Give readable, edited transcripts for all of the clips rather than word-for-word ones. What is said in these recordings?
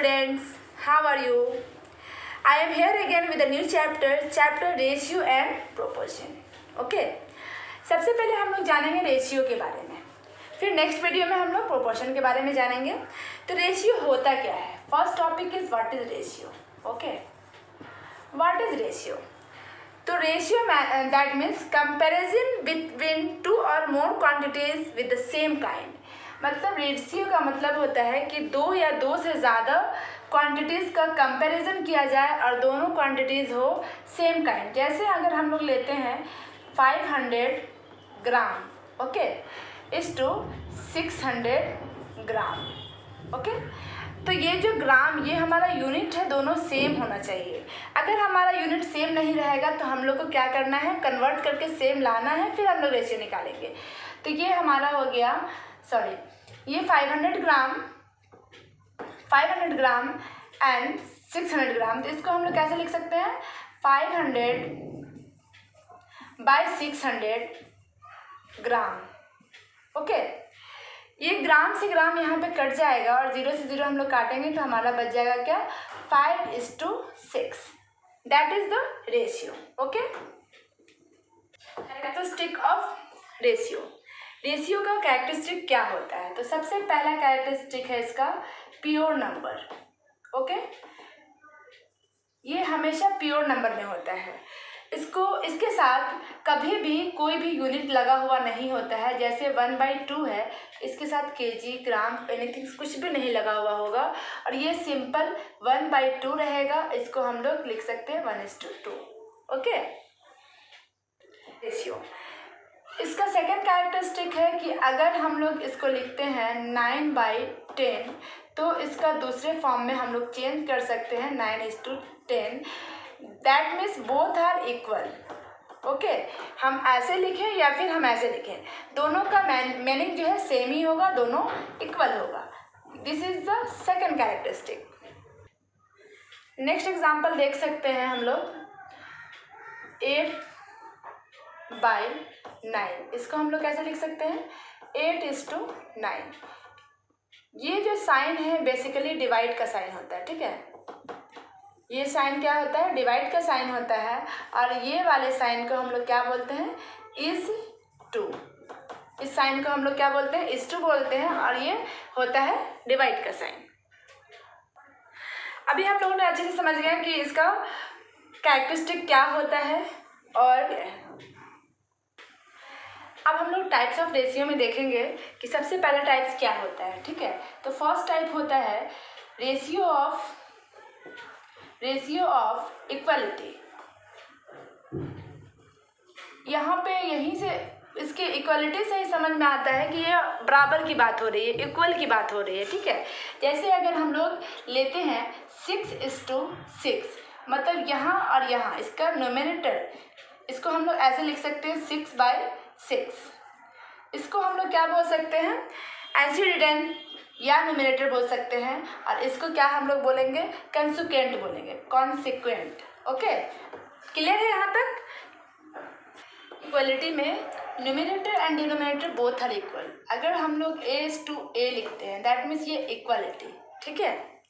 students, how are you? I am here again with a new chapter ratio and proportion. Okay? सबसे पहले हम लोग जानेंगे ratio के बारे में, फिर नेक्स्ट वीडियो में हम लोग प्रोपोर्शन के बारे में जानेंगे। तो रेशियो होता क्या है? First topic is what is ratio. Okay, what is ratio? तो ratio that means comparison between two और more quantities with the same kind. मतलब रेशियो का मतलब होता है कि दो या दो से ज़्यादा क्वांटिटीज़ का कंपैरिजन किया जाए और दोनों क्वांटिटीज़ हो सेम काइंड। जैसे अगर हम लोग लेते हैं 500 gram, okay, is two 600 gram. Okay, तो ये जो ग्राम, ये हमारा यूनिट है, दोनों सेम होना चाहिए। अगर हमारा यूनिट सेम नहीं रहेगा तो हम लोग को क्या करना है? कन्वर्ट करके सेम लाना है, फिर हम लोग रेशियो निकालेंगे। तो ये हमारा हो गया, सॉरी, ये 500 ग्राम एंड 600 ग्राम। तो इसको हम लोग कैसे लिख सकते हैं? 500 बाय 600 ग्राम। ओके, ये ग्राम से ग्राम यहाँ पे कट जाएगा और 0 से 0 हम लोग काटेंगे तो हमारा बच जाएगा क्या? 5:6। That is the ratio. Okay, characteristic of ratio. Ratio का कैरेक्टरिस्टिक क्या होता है? तो सबसे पहला कैरेक्टरिस्टिक है इसका प्योर नंबर। ओके, ये हमेशा प्योर नंबर में होता है। इसके साथ कभी भी कोई भी यूनिट लगा हुआ नहीं होता है। जैसे 1/2 है, इसके साथ केजी, ग्राम, एनीथिंग कुछ भी नहीं लगा हुआ होगा और ये सिंपल 1/2 रहेगा। इसको हम लोग लिख सकते हैं 1:2। Okay, ratio. इसका सेकंड कैरेक्टरिस्टिक है कि अगर हम लोग इसको लिखते हैं 9/10 तो इसका दूसरे फॉर्म में हम लोग चेंज कर सकते हैं 9:10। That means both are equal. Okay, हम ऐसे लिखें या फिर हम ऐसे लिखें, दोनों का मीनिंग जो है सेम ही होगा, दोनों इक्वल होगा। This is the second characteristic. Next example देख सकते हैं हम लोग 8/9। इसको हम लोग कैसे लिख सकते हैं? 8:9। ये जो साइन है बेसिकली डिवाइड का साइन होता है। ठीक है, ये साइन क्या होता है? डिवाइड का साइन होता है। और ये वाले साइन को हम लोग क्या बोलते हैं? Is to. इस साइन को हम लोग क्या बोलते हैं? इज टू बोलते हैं और ये होता है डिवाइड का साइन। अभी हम लोगों ने अच्छे से समझ गए कि इसका कैरेक्टरिस्टिक क्या होता है और अब हम लोग टाइप्स ऑफ रेशियो में देखेंगे कि सबसे पहला टाइप्स क्या होता है। ठीक है, तो फर्स्ट टाइप होता है रेशियो ऑफ इक्वलिटी। यहाँ पे यहीं से इसके इक्वलिटी से ही समझ में आता है कि ये बराबर की बात हो रही है, इक्वल की बात हो रही है। ठीक है, जैसे अगर हम लोग लेते हैं 6:6, मतलब यहाँ और यहाँ इसका न्यूमरेटर, इसको हम लोग ऐसे लिख सकते हैं 6/6। इसको हम लोग क्या बोल सकते हैं? एंटीडिडेंट या न्यूमरेटर बोल सकते हैं। और इसको क्या हम लोग बोलेंगे? कंसिक्वेंट बोलेंगे, कॉन्सिक्वेंट। ओके, क्लियर है यहाँ तक? इक्वलिटी में numerator and denominator both are equal. अगर हम लोग A:A लिखते हैं दैट मीन्स ये इक्वलिटी। ठीक है,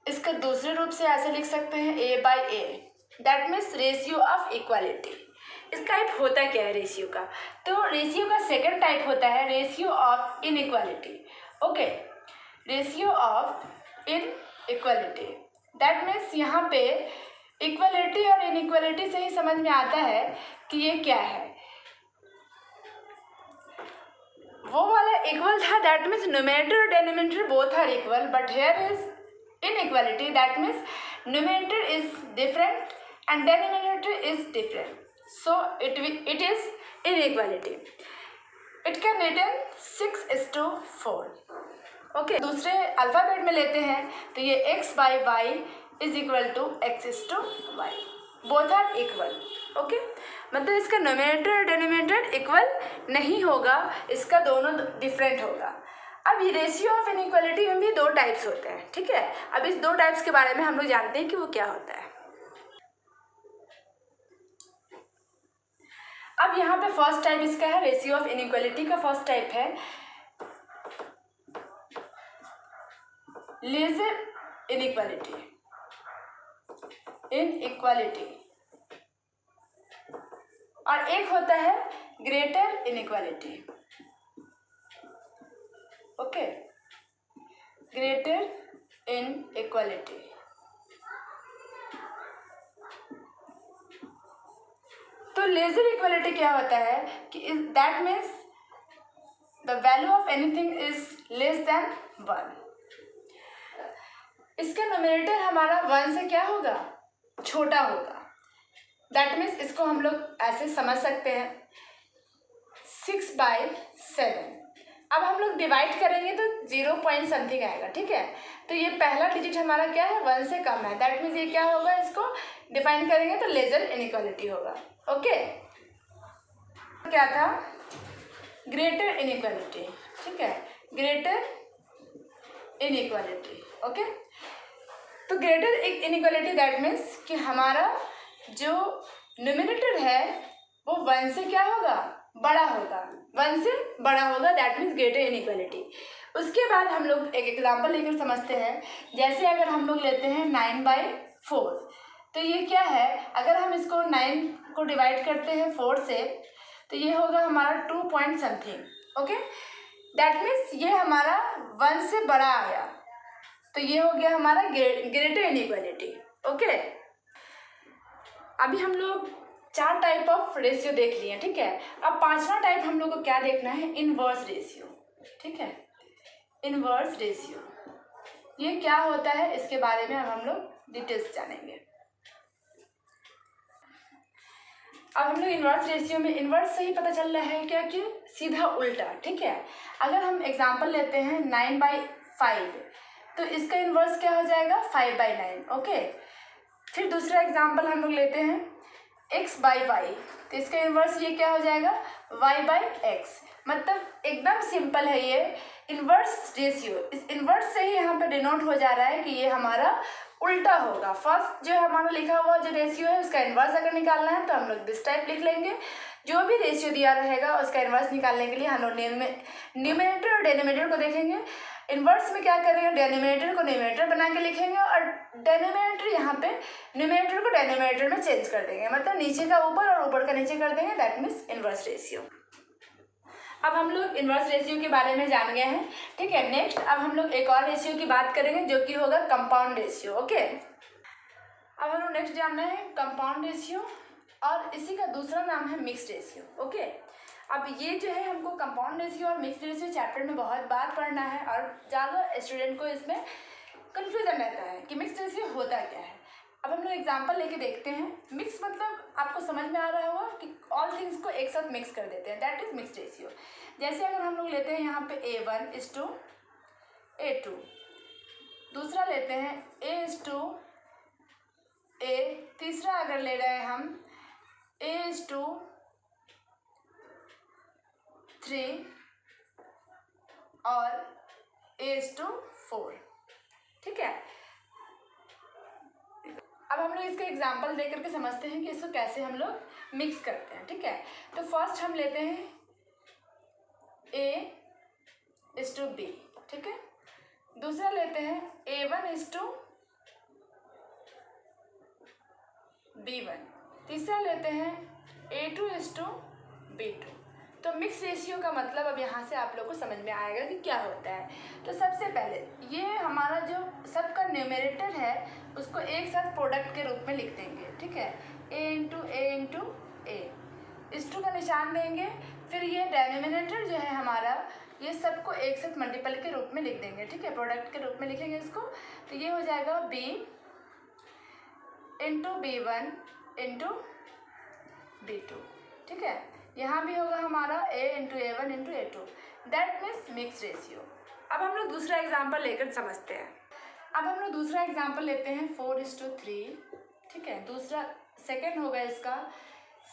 इसका दूसरे रूप से ऐसे लिख सकते हैं A/A। That means ratio of equality. इस टाइप होता क्या है रेशियो का? तो रेशियो का सेकंड टाइप होता है ratio of inequality. Okay, ratio of inequality that means यहाँ पे इक्वालिटी और इनइक्वालिटी से ही समझ में आता है कि ये क्या है। वो वाला इक्वल था, दैट मीन्स न्यूमरेटर और denominator both are equal, but here is inequality, that means numerator is different and denominator is different, so it is inequality. It can written 6:4. Okay, दूसरे अल्फ़ाबेट में लेते हैं तो ये x/y is equal to x:y, both are equal. Okay, मतलब इसका numerator और denominator equal नहीं होगा, इसका दोनों डिफरेंट होगा। अब ये रेशियो ऑफ इनइक्वालिटी में भी दो टाइप्स होते हैं। ठीक है, अब इस दो टाइप्स के बारे में हम लोग जानते हैं कि वो क्या होता है। अब यहाँ पे फर्स्ट टाइप इसका है रेशियो ऑफ इनइक्वालिटी का फर्स्ट टाइप है लेजर इनइक्वालिटी, और एक होता है greater inequality. Okay, greater inequality. तो लेजर इक्वालिटी क्या होता है कि that means the value of anything is less than 1। इसका नोमिनेटर हमारा 1 से क्या होगा, छोटा होगा। दैट मीन्स इसको हम लोग ऐसे समझ सकते हैं 6/7। अब हम लोग डिवाइड करेंगे तो 0 पॉइंट समथिंग आएगा, ठीक है। तो ये पहला डिजिट हमारा क्या है, 1 से कम है। दैट मीन्स ये क्या होगा, इसको डिफाइन करेंगे तो लेजर इनइक्वालिटी होगा। ओके, क्या था, ग्रेटर इनइक्वालिटी, ठीक है, ग्रेटर इनइक्वालिटी। ओके, तो ग्रेटर इनइक्वालिटी दैट मीन्स कि हमारा जो न्यूमरेटर है वो 1 से क्या होगा, बड़ा होगा, 1 से बड़ा होगा। That means greater inequality. उसके बाद हम लोग एक एग्जांपल लेकर समझते हैं। जैसे अगर हम लोग लेते हैं 9/4, तो ये क्या है, अगर हम इसको 9 को डिवाइड करते हैं 4 से तो ये होगा हमारा 2 point something. Okay, that means ये हमारा 1 से बड़ा आया, तो ये हो गया हमारा ग्रेटर इनइक्वालिटी। ओके, अभी हम लोग 4 टाइप ऑफ रेशियो देख लिए, ठीक है। अब 5वां टाइप हम लोग को क्या देखना है, इनवर्स रेशियो, ठीक है। इनवर्स रेशियो ये क्या होता है, इसके बारे में अब हम लोग डिटेल्स जानेंगे। अब हम लोग इनवर्स रेशियो में इनवर्स से ही पता चल रहा है क्या कि सीधा उल्टा, ठीक है। अगर हम एग्जांपल लेते हैं 9/5, तो इसका इनवर्स क्या हो जाएगा, 5/9। ओके, फिर दूसरा एग्जांपल हम लोग लेते हैं x/y, तो इसका इन्वर्स ये क्या हो जाएगा, y/x। मतलब एकदम सिंपल है ये इन्वर्स रेशियो। इस इन्वर्स से ही यहाँ पे डिनोट हो जा रहा है कि ये हमारा उल्टा होगा। फर्स्ट जो हमारा लिखा हुआ जो रेशियो है उसका इन्वर्स अगर निकालना है तो हम लोग दिस टाइप लिख लेंगे। जो भी रेशियो दिया रहेगा उसका इन्वर्स निकालने के लिए हम लोग न्यूमरेटर और डिनोमिनेटर को देखेंगे। इन्वर्स में क्या करेंगे, डिनोमिनेटर को न्यूमरेटर बना के लिखेंगे और डिनोमिनेटर यहाँ पे न्यूमरेटर को डिनोमिनेटर में चेंज कर देंगे, मतलब नीचे का ऊपर और ऊपर का नीचे कर देंगे। That means inverse ratio. अब हम लोग इन्वर्स रेशियो के बारे में जान गए हैं, ठीक है। नेक्स्ट अब हम लोग एक और रेशियो की बात करेंगे जो कि होगा कंपाउंड रेशियो। ओके, अब हम लोग नेक्स्ट जानना है कंपाउंड रेशियो और इसी का दूसरा नाम है मिक्स्ड रेशियो। ओके, अब ये जो है हमको कंपाउंड रेशियो और मिक्स्ड रेशियो चैप्टर में बहुत बार पढ़ना है और ज़्यादा स्टूडेंट को इसमें कन्फ्यूजन रहता है कि मिक्स्ड रेशियो होता क्या है। अब हम लोग एग्जांपल लेके देखते हैं। मिक्स मतलब आपको समझ में आ रहा होगा कि ऑल थिंग्स को एक साथ मिक्स कर देते हैं, दैट इज मिक्स्ड रेशियो। जैसे अगर हम लोग लेते हैं यहाँ पे A1:A2, दूसरा लेते हैं A:A, तीसरा अगर ले रहे हैं हम A:3 और A:4, ठीक है। अब हम लोग इसका एग्जाम्पल दे करके समझते हैं कि इसको कैसे हम लोग मिक्स करते हैं, ठीक है। तो फर्स्ट हम लेते हैं A:B, ठीक है। दूसरा लेते हैं A1:B1, तीसरा लेते हैं A2:B2। तो मिक्स रेशियो का मतलब अब यहाँ से आप लोग को समझ में आएगा कि क्या होता है। तो सबसे पहले ये हमारा जो सबका न्यूमरेटर है उसको एक साथ प्रोडक्ट के रूप में लिख देंगे, ठीक है। A:A:A, इस टू का निशान देंगे। फिर ये डिनोमिनेटर जो है हमारा ये सबको एक साथ मल्टीपल के रूप में लिख देंगे, ठीक है, प्रोडक्ट के रूप में लिखेंगे इसको। तो ये हो जाएगा B:B1:B2, ठीक है। यहाँ भी होगा हमारा A:A1:A2, that means mix ratio. अब हम लोग दूसरा एग्जाम्पल लेकर समझते हैं। अब हम लोग दूसरा एग्जाम्पल लेते हैं 4:3, ठीक है। दूसरा सेकेंड होगा इसका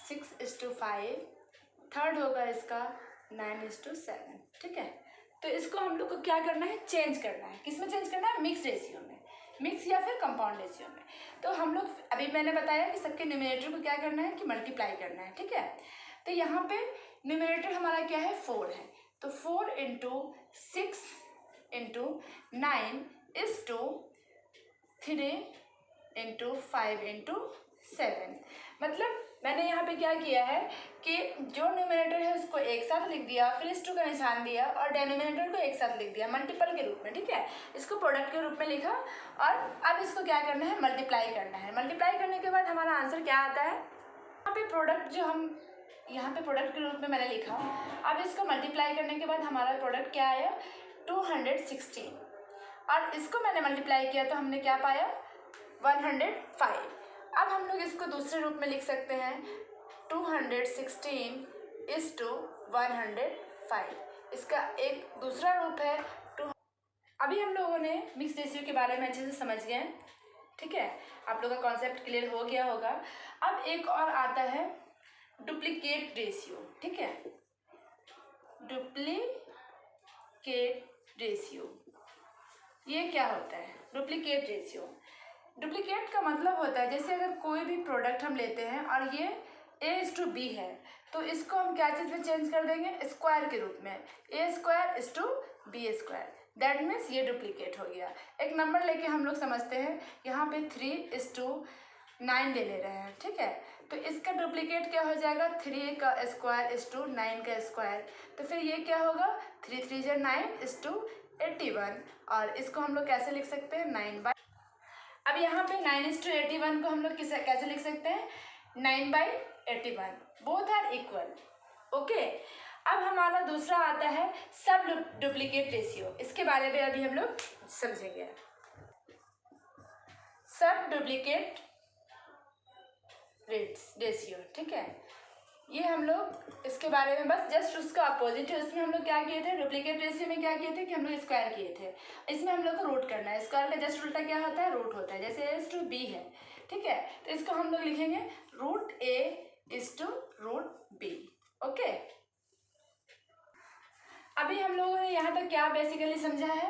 6:5, थर्ड होगा इसका 9:7, ठीक है। तो इसको हम लोग को क्या करना है, चेंज करना है। किस में चेंज करना है, मिक्स रेशियो में, मिक्स या फिर कंपाउंड रेशियो में। तो हम लोग अभी मैंने बताया कि सबके न्यूमरेटर को क्या करना है कि मल्टीप्लाई करना है, ठीक है। तो यहाँ पे न्यूमरेटर हमारा क्या है, 4 है। तो 4 × 6 × 9 इज टू 3/5/7। मतलब मैंने यहाँ पे क्या किया है कि जो न्यूमरेटर है उसको एक साथ लिख दिया, फिर इस टू का निशान दिया और डेनोमिनेटर को एक साथ लिख दिया मल्टीपल के रूप में, ठीक है। इसको प्रोडक्ट के रूप में लिखा और अब इसको क्या करना है, मल्टीप्लाई करना है। मल्टीप्लाई करने के बाद हमारा आंसर क्या आता है, यहाँ पे प्रोडक्ट जो हम यहाँ पे प्रोडक्ट के रूप में मैंने लिखा, अब इसको मल्टीप्लाई करने के बाद हमारा प्रोडक्ट क्या आया 216 और इसको मैंने मल्टीप्लाई किया तो हमने क्या पाया 105। अब हम लोग इसको दूसरे रूप में लिख सकते हैं 216:105। इसका एक दूसरा रूप है 2। अभी हम लोगों ने मिक्स रेशियो के बारे में अच्छे से समझ गए, ठीक है। आप लोगों का कॉन्सेप्ट क्लियर हो गया होगा। अब एक और आता है डुप्लीकेट रेशियो, ठीक है। डुप्लीकेट रेशियो ये क्या होता है, डुप्लीकेट रेशियो। डुप्लीकेट का मतलब होता है जैसे अगर कोई भी प्रोडक्ट हम लेते हैं और ये A/B है तो इसको हम क्या चीज़ में चेंज कर देंगे, स्क्वायर के रूप में, A² B²। दैट मीन्स ये डुप्लीकेट हो गया। एक नंबर लेके हम लोग समझते हैं यहाँ पे 3:9 ले ले रहे हैं, ठीक है। तो इसका डुप्लीकेट क्या हो जाएगा 3² 9 का स्क्वायर। तो फिर ये क्या होगा 3 3 9 81 और इसको हम लोग कैसे लिख सकते हैं 9/। अब यहाँ पे 9:81 को हम लोग कैसे लिख सकते हैं 9/81। Both are equal, okay. अब हमारा दूसरा आता है सब डुप्लीकेट रेशियो। इसके बारे में अभी हम लोग समझेंगे। सब डुप्लीकेट रेशियो, ठीक है। ये हम लोग इसके बारे में बस जस्ट उसका अपोजिट है। उसमें हम लोग क्या किए थे, डुप्लीकेट रेशियो में क्या किए थे कि हम लोग स्क्वायर किए थे। इसमें हम लोग को रूट करना है। स्क्वायर का जस्ट उल्टा क्या होता है, रूट होता है। जैसे A/B है, ठीक है, तो इसको हम लोग लिखेंगे √A/√B, ओके। अभी हम लोगों ने यहाँ तक क्या बेसिकली समझा है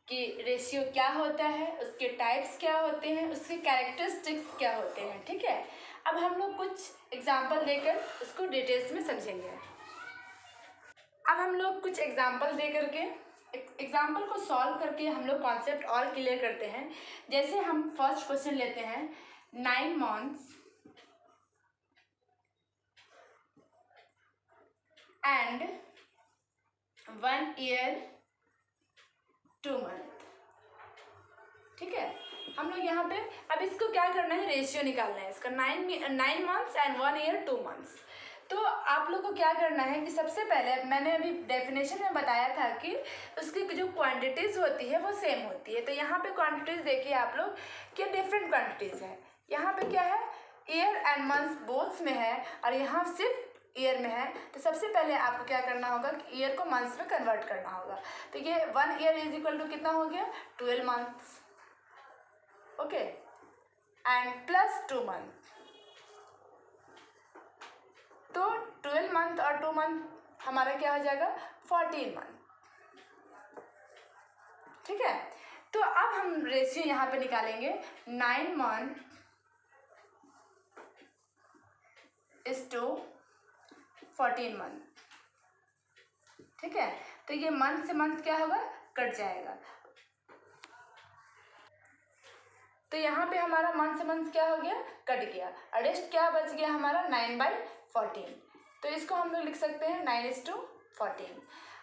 कि रेशियो क्या होता है, उसके टाइप्स क्या होते हैं, उसके कैरेक्टरिस्टिक्स क्या होते हैं, ठीक है। अब हम लोग कुछ एग्जाम्पल देकर उसको डिटेल्स में समझेंगे। अब हम लोग कुछ एग्जाम्पल दे करके एग्जाम्पल को सॉल्व करके हम लोग कॉन्सेप्ट और क्लियर करते हैं। जैसे हम फर्स्ट क्वेश्चन लेते हैं 9 months and 1 year 2 month, ठीक है। हम लोग यहाँ पे अब इसको क्या करना है, रेशियो निकालना है इसका 9 months and 1 year 2 months। तो आप लोग को क्या करना है कि सबसे पहले मैंने अभी डेफिनेशन में बताया था कि उसकी जो क्वांटिटीज़ होती है वो सेम होती है। तो यहाँ पे क्वांटिटीज़ देखिए आप लोग कि डिफरेंट क्वांटिटीज़ है। यहाँ पे क्या है, ईयर एंड मंथ्स बोथ में है और यहाँ सिर्फ ईयर में है। तो सबसे पहले आपको क्या करना होगा कि ईयर को मंथ्स में कन्वर्ट करना होगा। तो ये 1 year इज इक्वल टू कितना हो गया 12 months, okay, and plus 2 month। तो 12 month और 2 month हमारा क्या हो जाएगा 14 month, ठीक है। तो अब हम रेशियो यहाँ पे निकालेंगे 9 month इज टू 14 month, ठीक है। तो ये मंथ से मंथ क्या होगा, कट जाएगा। तो यहाँ पे हमारा मंथ से मंथ क्या हो गया, कट गया। और रेस्ट क्या बच गया हमारा 9/14। तो इसको हम लोग लिख सकते हैं 9:14।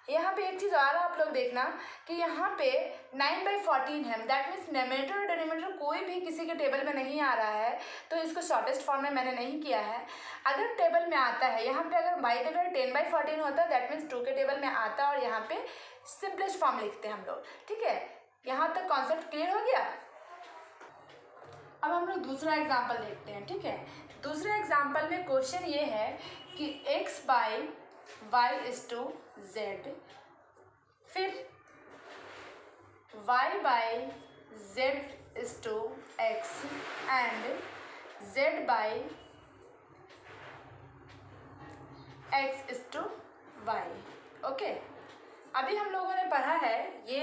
यहाँ पे एक चीज़ और आप लोग देखना कि यहाँ पे 9/14 है। दैट मीन्स न्यूमरेटर और डिनोमिनेटर कोई भी किसी के टेबल में नहीं आ रहा है। तो इसको शॉर्टेस्ट फॉर्म में मैंने नहीं किया है। अगर टेबल में आता है, यहाँ पे अगर बाई द वे 10/14 होता है दैट मीन्स 2 के टेबल में आता है और यहाँ पे सिंपलेस्ट फॉर्म लिखते हैं हम लोग, ठीक है। यहाँ तक कॉन्सेप्ट क्लियर हो गया। अब हम लोग दूसरा एग्जाम्पल देखते हैं, ठीक है। दूसरे एग्जाम्पल में क्वेश्चन ये है कि x/y इज टू z, फिर y/z is to x and z/x is to y, ओके। अभी हम लोगों ने पढ़ा है ये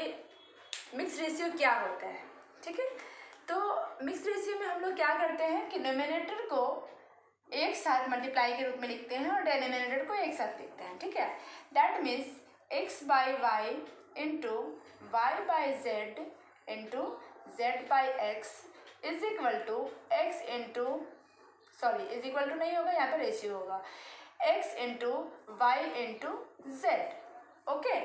मिक्स रेशियो क्या होता है, ठीक है। तो मिक्स रेशियो में हम लोग क्या करते हैं कि डिनोमिनेटर को एक साथ मल्टीप्लाई के रूप में लिखते हैं और डिनोमिनेटर को एक साथ लिखते हैं, ठीक है। That means x/y into y/z into z by x is equal to x into is equal to नहीं होगा, यहाँ पर रेशियो होगा x into y into z. Okay,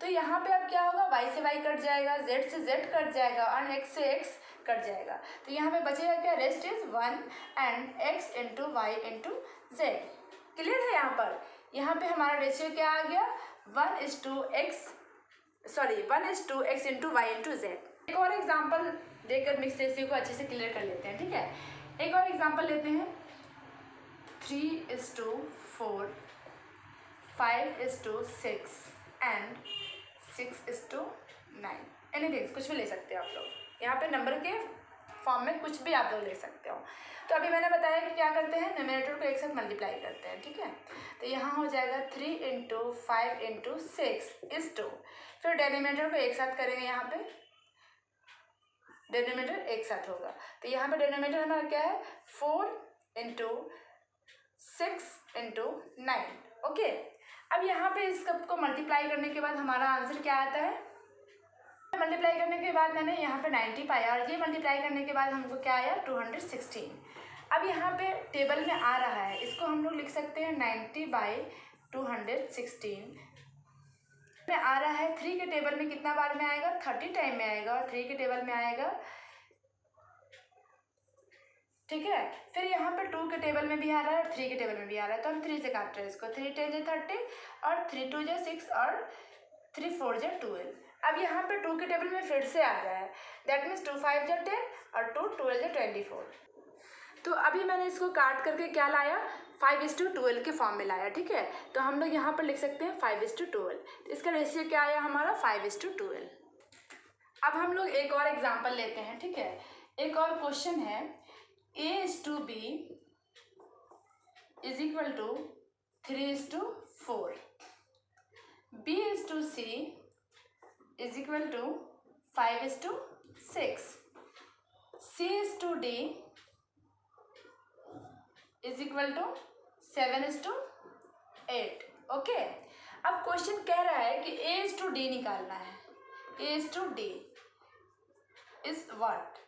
तो यहाँ पे अब क्या होगा, y से y कट जाएगा, z से z कट जाएगा और x से x कट जाएगा। तो यहाँ पे बचेगा क्या, rest is 1 and x into y into z. Clear है यहाँ पर? यहाँ पे हमारा रेशियो क्या आ गया, 1:x into y into Z. एक और एग्जाम्पल देकर मिक्स रेशियो को अच्छे से क्लियर कर लेते हैं, ठीक है। एक और एग्जाम्पल लेते हैं, 3:4, 5:6 एंड 6:9। एनीथिंग, कुछ भी ले सकते हो आप लोग। यहाँ पे नंबर के फॉर्म में कुछ भी आप लोग ले सकते हो। तो अभी मैंने बताया कि क्या करते हैं, न्यूमरेटर को एक साथ मल्टीप्लाई करते हैं, ठीक है। तो यहाँ हो जाएगा 3 इंटू 5 इंटू 6:2। फिर डेनोमिनेटर को एक साथ करेंगे, यहाँ पे डेनोमिनेटर एक साथ होगा। तो यहाँ पे डेनोमिनेटर हमारा क्या है, 4 इंटू 6 इंटू 9। ओके, अब यहाँ पे इस कप को मल्टीप्लाई करने के बाद हमारा आंसर क्या आता है, मल्टीप्लाई करने के बाद मैंने यहाँ पे 90 पाया और ये मल्टीप्लाई करने के बाद हमको क्या आया, 216। अब यहाँ पे टेबल में आ रहा है, इसको हम लोग लिख सकते हैं 90/216 में आ रहा है। 3 के टेबल में कितना बार में आएगा, 30 टाइम में आएगा और 3 के टेबल में आएगा, ठीक है। फिर यहाँ पे 2 के टेबल में भी आ रहा है और 3 के टेबल में भी आ रहा है, तो हम 3 से काट रहे हैं इसको। 3 10 30 और 3 2 6 और 3 4 12। अब यहाँ पे 2 के टेबल में फिर से आ रहा है, दैट मीन्स 2 5 10 और 2 12 24। तो अभी मैंने इसको काट करके क्या लाया, 5:12 के फॉर्म में लाया, ठीक है। तो हम लोग यहाँ पर लिख सकते हैं 5:12। इसका रेशियो क्या आया हमारा, 5:12। अब हम लोग एक और एग्जाम्पल लेते हैं, ठीक है। एक और क्वेश्चन है, A:B is equal to 3:4, B:C is equal to 5:6, C:D is equal to 7:8। Okay, अब क्वेश्चन कह रहा है कि A:D निकालना है, A:D इज व्हाट।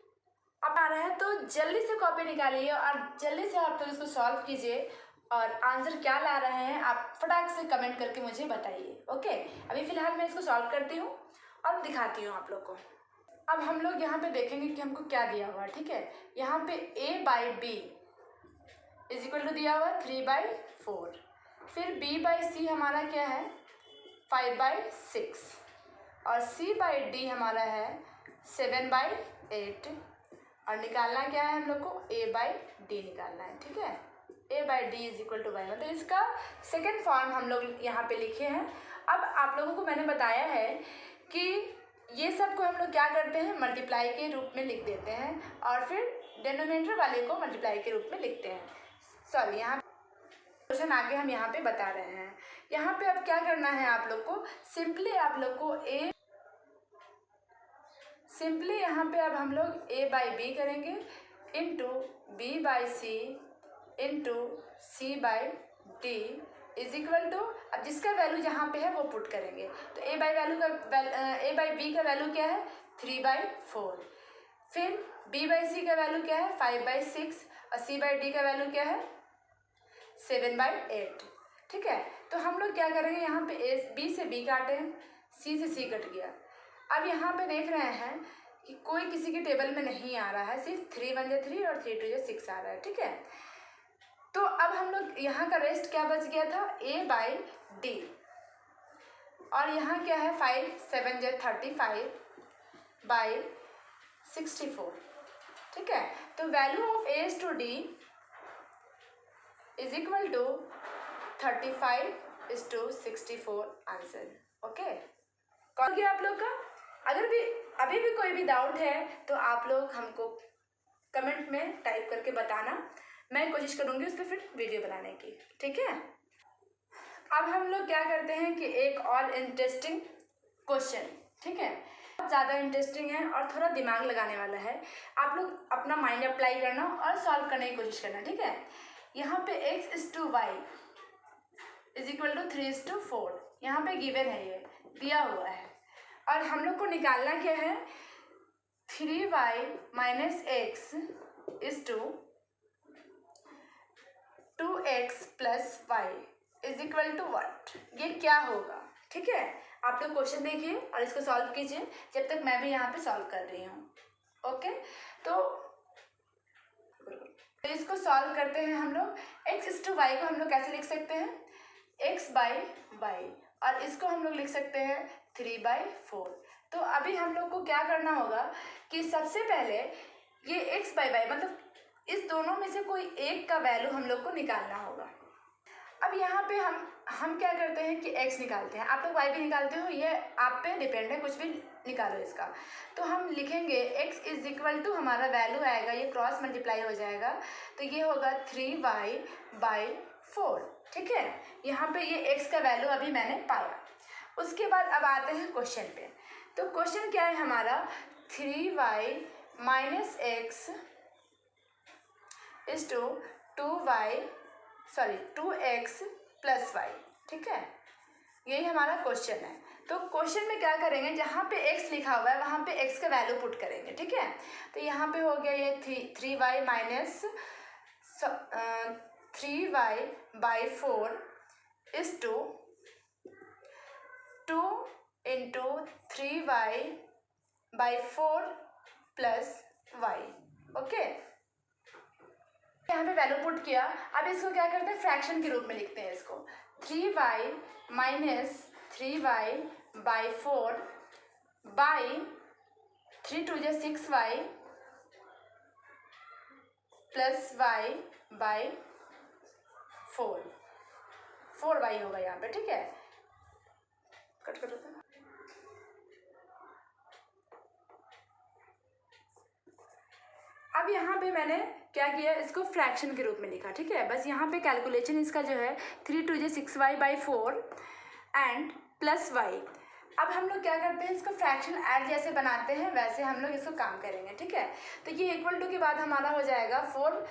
अब आ रहा है तो जल्दी से कॉपी निकालिए और जल्दी से आप लोग इसको सॉल्व कीजिए और आंसर क्या ला रहे हैं आप फटाक से कमेंट करके मुझे बताइए। ओके, अभी फ़िलहाल मैं इसको सॉल्व करती हूँ और दिखाती हूँ आप लोग को। अब हम लोग यहाँ पे देखेंगे कि हमको क्या दिया हुआ है, ठीक है। यहाँ पे A/B इज इक्वल टू दिया हुआ 3/4, फिर B/C हमारा क्या है 5/6 और C/D हमारा है 7/8 और निकालना क्या है हम लोग को, A/D निकालना है, ठीक है। A/D इज इक्वल टू 1, तो इसका सेकेंड फॉर्म हम लोग यहाँ पे लिखे हैं। अब आप लोगों को मैंने बताया है कि ये सब को हम लोग क्या करते हैं, मल्टीप्लाई के रूप में लिख देते हैं और फिर डेनोमिनेटर वाले को मल्टीप्लाई के रूप में लिखते हैं। सॉरी, यहाँ क्वेश्चन आगे हम यहाँ पे बता रहे हैं। यहाँ पे अब क्या करना है आप लोग को, सिंपली आप लोग को यहाँ पे अब हम लोग A/B करेंगे into B/C into C/D is equal to, अब जिसका वैल्यू जहाँ पे है वो पुट करेंगे। तो A/B का वैल्यू क्या है 3/4, फिर B/C का वैल्यू क्या है 5/6 और C/D का वैल्यू क्या है 7/8, ठीक है। तो हम लोग क्या करेंगे, यहाँ पे B से B काटे हैं, C से C कट गया। अब यहाँ पे देख रहे हैं कि कोई किसी के टेबल में नहीं आ रहा है, सिर्फ 3 1 3 और 3 2 6 आ रहा है, ठीक है। तो अब हम लोग यहाँ का रेस्ट क्या बच गया था, A/D और यहाँ क्या है 5 7 35/64, ठीक है। तो value of A/D is equal to 35:64 answer. Okay, कौन गया आप लोग का? अगर भी अभी भी कोई भी डाउट है तो आप लोग हमको कमेंट में टाइप करके बताना, मैं कोशिश करूँगी उस पर फिर वीडियो बनाने की, ठीक है। अब हम लोग क्या करते हैं कि एक और इंटरेस्टिंग क्वेश्चन, ठीक है, बहुत ज़्यादा इंटरेस्टिंग है और थोड़ा दिमाग लगाने वाला है। आप लोग अपना माइंड अप्लाई करना और सॉल्व करने की कोशिश करना, ठीक है। यहाँ पे x/y इज इक्वल टू 3:4 यहाँ पे गिवन है, ये दिया हुआ है और हम लोग को निकालना क्या है, 3y minus x is to 2x plus y is equal to what, ये क्या होगा। ठीक है, आप लोग क्वेश्चन देखिए और इसको सॉल्व कीजिए जब तक मैं भी यहाँ पे सॉल्व कर रही हूँ। ओके, तो इसको सॉल्व करते हैं हम लोग। x इज टू वाई को हम लोग कैसे लिख सकते हैं, x बाई वाई, और इसको हम लोग लिख सकते हैं 3/4। तो अभी हम लोग को क्या करना होगा कि सबसे पहले ये x बाई वाई मतलब इस दोनों में से कोई एक का वैल्यू हम लोग को निकालना होगा। अब यहाँ पे हम क्या करते हैं कि x निकालते हैं, आप लोग y भी निकालते हो, ये आप पे डिपेंड है, कुछ भी निकालो इसका। तो हम लिखेंगे x इज इक्वल टू, हमारा वैल्यू आएगा, ये क्रॉस मल्टीप्लाई हो जाएगा, तो ये होगा 3y/4। ठीक है, यहाँ पे ये x का वैल्यू अभी मैंने पाया। उसके बाद अब आते हैं क्वेश्चन पे। तो क्वेश्चन क्या है हमारा, 3y minus x is to 2x plus y. ठीक है, यही हमारा क्वेश्चन है। तो क्वेश्चन में क्या करेंगे, जहाँ पे x लिखा हुआ है वहाँ पे x का वैल्यू पुट करेंगे। ठीक है, तो यहाँ पे हो गया ये 3y minus 3y/4 is to 2 into 3y/4 plus y. Okay, यहाँ पे वैल्यू पुट किया। अब इसको क्या करते हैं, फ्रैक्शन के रूप में लिखते हैं इसको, 3y माइनस 3y/4 बाई 3 2 जा 6y प्लस y/4, 4y होगा यहाँ पे। ठीक है, कट कर देते हैं। अब यहाँ पे मैंने क्या किया, इसको फ्रैक्शन के रूप में लिखा। ठीक है, बस यहाँ पे कैलकुलेशन इसका जो है 3 2 जा 6y/4 एंड प्लस वाई। अब हम लोग क्या करते हैं, इसको फ्रैक्शन ऐड जैसे बनाते हैं वैसे हम लोग इसको काम करेंगे। ठीक है, तो ये इक्वल टू के बाद हमारा हो जाएगा 4,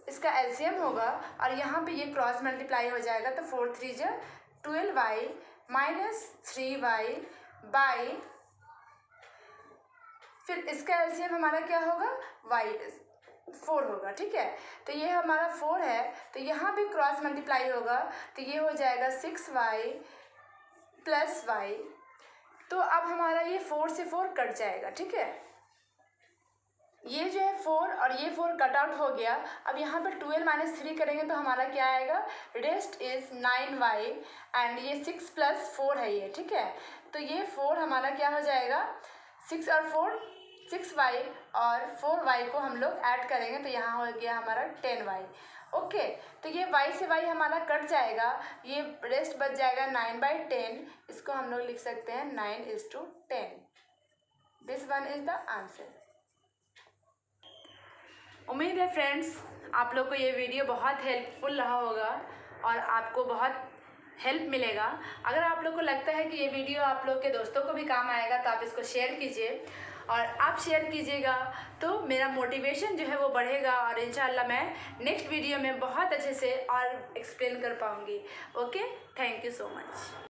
इसका एलसीएम होगा और यहाँ पे ये क्रॉस मल्टीप्लाई हो जाएगा, तो 4 3 जा 12y माइनस 3y बाई, फिर इसका एलसीएम हमारा क्या होगा, y/4 होगा। ठीक है, तो ये हमारा 4 है, तो यहाँ भी क्रॉस मल्टीप्लाई होगा, तो ये हो जाएगा 6y प्लस वाई। तो अब हमारा ये 4 से 4 कट जाएगा। ठीक है, ये जो है 4 और ये 4 कट आउट हो गया। अब यहाँ पर 12 माइनस 3 करेंगे तो हमारा क्या आएगा, रेस्ट इज 9y एंड ये 6 प्लस 4 है ये। ठीक है, तो ये 4 हमारा क्या हो जाएगा, 6 और 4 6y और 4y को हम लोग ऐड करेंगे तो यहाँ हो गया हमारा 10y। ओके, तो ये y से y हमारा कट जाएगा, ये रेस्ट बच जाएगा 9/10। इसको हम लोग लिख सकते हैं 9:10। This one is the answer. उम्मीद है फ्रेंड्स आप लोग को ये वीडियो बहुत हेल्पफुल रहा होगा और आपको बहुत हेल्प मिलेगा। अगर आप लोग को लगता है कि ये वीडियो आप लोग के दोस्तों को भी काम आएगा तो आप इसको शेयर कीजिए, और आप शेयर कीजिएगा तो मेरा मोटिवेशन जो है वो बढ़ेगा और इंशाल्लाह मैं नेक्स्ट वीडियो में बहुत अच्छे से और एक्सप्लेन कर पाऊँगी। Okay, thank you so much.